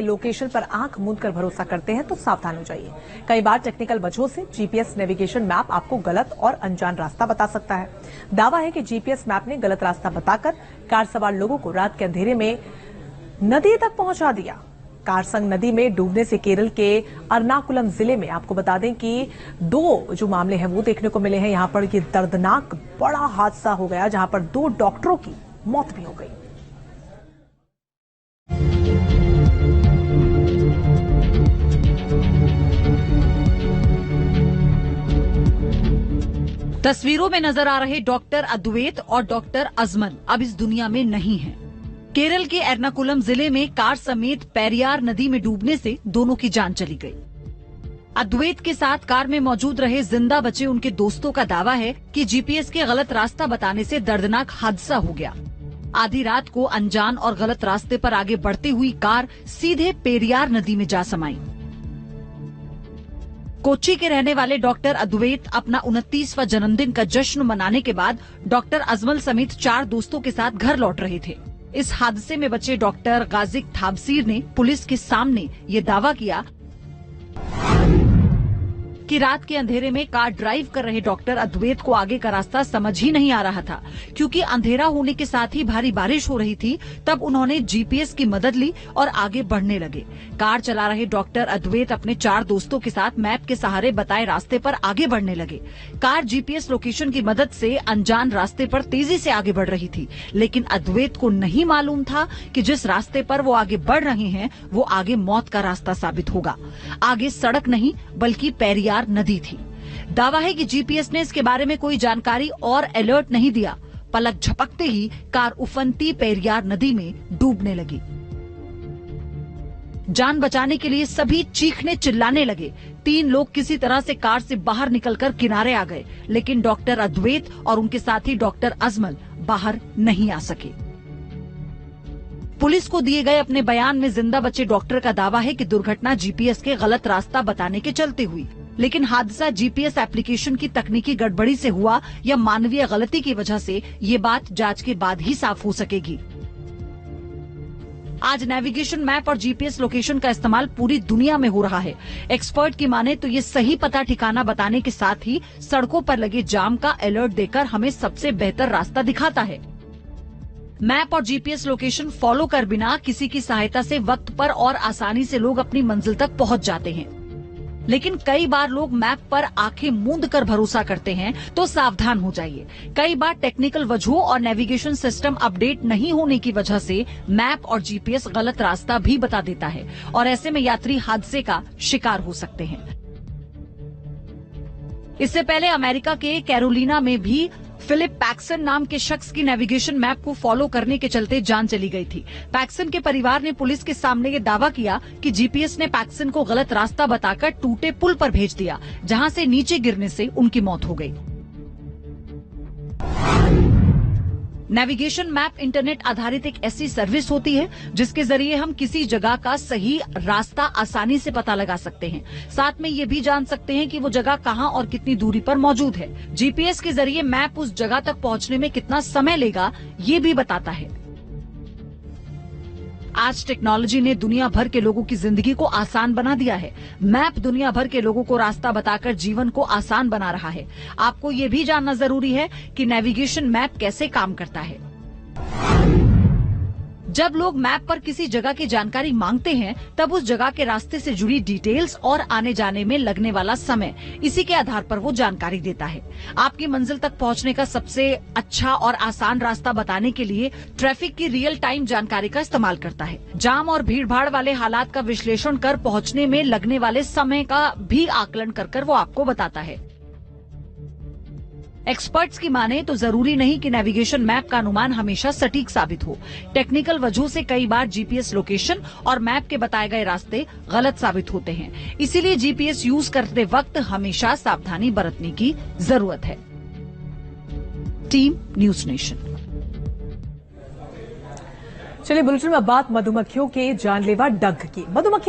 Location पर आंख मूंदकर भरोसा करते हैं तो सावधान हो जाइए। कई बार टेक्निकल वजहों से जीपीएस नेविगेशन मैप आपको गलत और अनजान रास्ता बता सकता है। दावा है कि जीपीएस मैप ने गलत रास्ता बताकर कार सवार लोगों को रात के अंधेरे में नदी तक पहुंचा दिया। कारसंग नदी में डूबने से केरल के एर्नाकुलम जिले में आपको बता दें कि 2 जो मामले हैं वो देखने को मिले हैं। यहां पर ये दर्दनाक बड़ा हादसा हो गया जहां पर 2 डॉक्टरों की मौत भी हो गई। तस्वीरों में नजर आ रहे डॉक्टर अद्वैत और डॉक्टर अजमल अब इस दुनिया में नहीं हैं। केरल के एर्नाकुलम जिले में कार समेत पेरियार नदी में डूबने से दोनों की जान चली गई। अद्वैत के साथ कार में मौजूद रहे जिंदा बचे उनके दोस्तों का दावा है कि जीपीएस के गलत रास्ता बताने से दर्दनाक हादसा हो गया। आधी रात को अनजान और गलत रास्ते पर आगे बढ़ती हुई कार सीधे पेरियार नदी में जा समाई। कोच्चि के रहने वाले डॉक्टर अद्वैत अपना 29वां जन्मदिन का जश्न मनाने के बाद डॉक्टर अजमल समेत 4 दोस्तों के साथ घर लौट रहे थे। इस हादसे में बचे डॉक्टर गाजिक थाबसीर ने पुलिस के सामने ये दावा किया कि रात के अंधेरे में कार ड्राइव कर रहे डॉक्टर अद्वैत को आगे का रास्ता समझ ही नहीं आ रहा था। क्योंकि अंधेरा होने के साथ ही भारी बारिश हो रही थी, तब उन्होंने जीपीएस की मदद ली और आगे बढ़ने लगे। कार चला रहे डॉक्टर अद्वैत अपने 4 दोस्तों के साथ मैप के सहारे बताए रास्ते पर आगे बढ़ने लगे। कार जीपीएस लोकेशन की मदद से अनजान रास्ते पर तेजी से आगे बढ़ रही थी, लेकिन अद्वैत को नहीं मालूम था कि जिस रास्ते पर वो आगे बढ़ रहे हैं वो आगे मौत का रास्ता साबित होगा। आगे सड़क नहीं बल्कि पेरियार नदी थी। दावा है कि जीपीएस ने इसके बारे में कोई जानकारी और अलर्ट नहीं दिया। पलक झपकते ही कार उफनती पेरियार नदी में डूबने लगी। जान बचाने के लिए सभी चीखने चिल्लाने लगे। 3 लोग किसी तरह से कार से बाहर निकलकर किनारे आ गए, लेकिन डॉक्टर अद्वैत और उनके साथी डॉक्टर अजमल बाहर नहीं आ सके। पुलिस को दिए गए अपने बयान में जिंदा बचे डॉक्टर का दावा है कि दुर्घटना जीपीएस के गलत रास्ता बताने के चलते हुई, लेकिन हादसा जीपीएस एप्लीकेशन की तकनीकी गड़बड़ी से हुआ या मानवीय गलती की वजह से, ये बात जांच के बाद ही साफ हो सकेगी। आज नेविगेशन मैप और जीपीएस लोकेशन का इस्तेमाल पूरी दुनिया में हो रहा है। एक्सपर्ट की माने तो ये सही पता ठिकाना बताने के साथ ही सड़कों पर लगे जाम का अलर्ट देकर हमें सबसे बेहतर रास्ता दिखाता है। मैप और जीपीएस लोकेशन फॉलो कर बिना किसी की सहायता से वक्त पर और आसानी से लोग अपनी मंजिल तक पहुंच जाते हैं, लेकिन कई बार लोग मैप पर आंखें मूंद कर भरोसा करते हैं तो सावधान हो जाइए। कई बार टेक्निकल वजहों और नेविगेशन सिस्टम अपडेट नहीं होने की वजह से मैप और जीपीएस गलत रास्ता भी बता देता है और ऐसे में यात्री हादसे का शिकार हो सकते हैं। इससे पहले अमेरिका के कैरोलिना में भी फिलिप पैक्सन नाम के शख्स की नेविगेशन मैप को फॉलो करने के चलते जान चली गई थी। पैक्सन के परिवार ने पुलिस के सामने ये दावा किया कि जीपीएस ने पैक्सन को गलत रास्ता बताकर टूटे पुल पर भेज दिया, जहां से नीचे गिरने से उनकी मौत हो गई। नेविगेशन मैप इंटरनेट आधारित एक ऐसी सर्विस होती है जिसके जरिए हम किसी जगह का सही रास्ता आसानी से पता लगा सकते हैं। साथ में ये भी जान सकते हैं कि वो जगह कहां और कितनी दूरी पर मौजूद है। जीपीएस के जरिए मैप उस जगह तक पहुंचने में कितना समय लेगा ये भी बताता है। आज टेक्नोलॉजी ने दुनिया भर के लोगों की जिंदगी को आसान बना दिया है। मैप दुनिया भर के लोगों को रास्ता बताकर जीवन को आसान बना रहा है। आपको ये भी जानना जरूरी है कि नेविगेशन मैप कैसे काम करता है। जब लोग मैप पर किसी जगह की जानकारी मांगते हैं, तब उस जगह के रास्ते से जुड़ी डिटेल्स और आने जाने में लगने वाला समय, इसी के आधार पर वो जानकारी देता है। आपकी मंजिल तक पहुंचने का सबसे अच्छा और आसान रास्ता बताने के लिए ट्रैफिक की रियल टाइम जानकारी का इस्तेमाल करता है। जाम और भीड़भाड़ वाले हालात का विश्लेषण कर पहुंचने में लगने वाले समय का भी आकलन कर वो आपको बताता है। एक्सपर्ट्स की माने तो जरूरी नहीं कि नेविगेशन मैप का अनुमान हमेशा सटीक साबित हो। टेक्निकल वजहों से कई बार जीपीएस लोकेशन और मैप के बताए गए रास्ते गलत साबित होते हैं। इसीलिए जीपीएस यूज करते वक्त हमेशा सावधानी बरतने की जरूरत है। Team news nation. चलिए बुलेटिन में बात मधुमक्खियों के जानलेवा डंक की। मधुमक्खी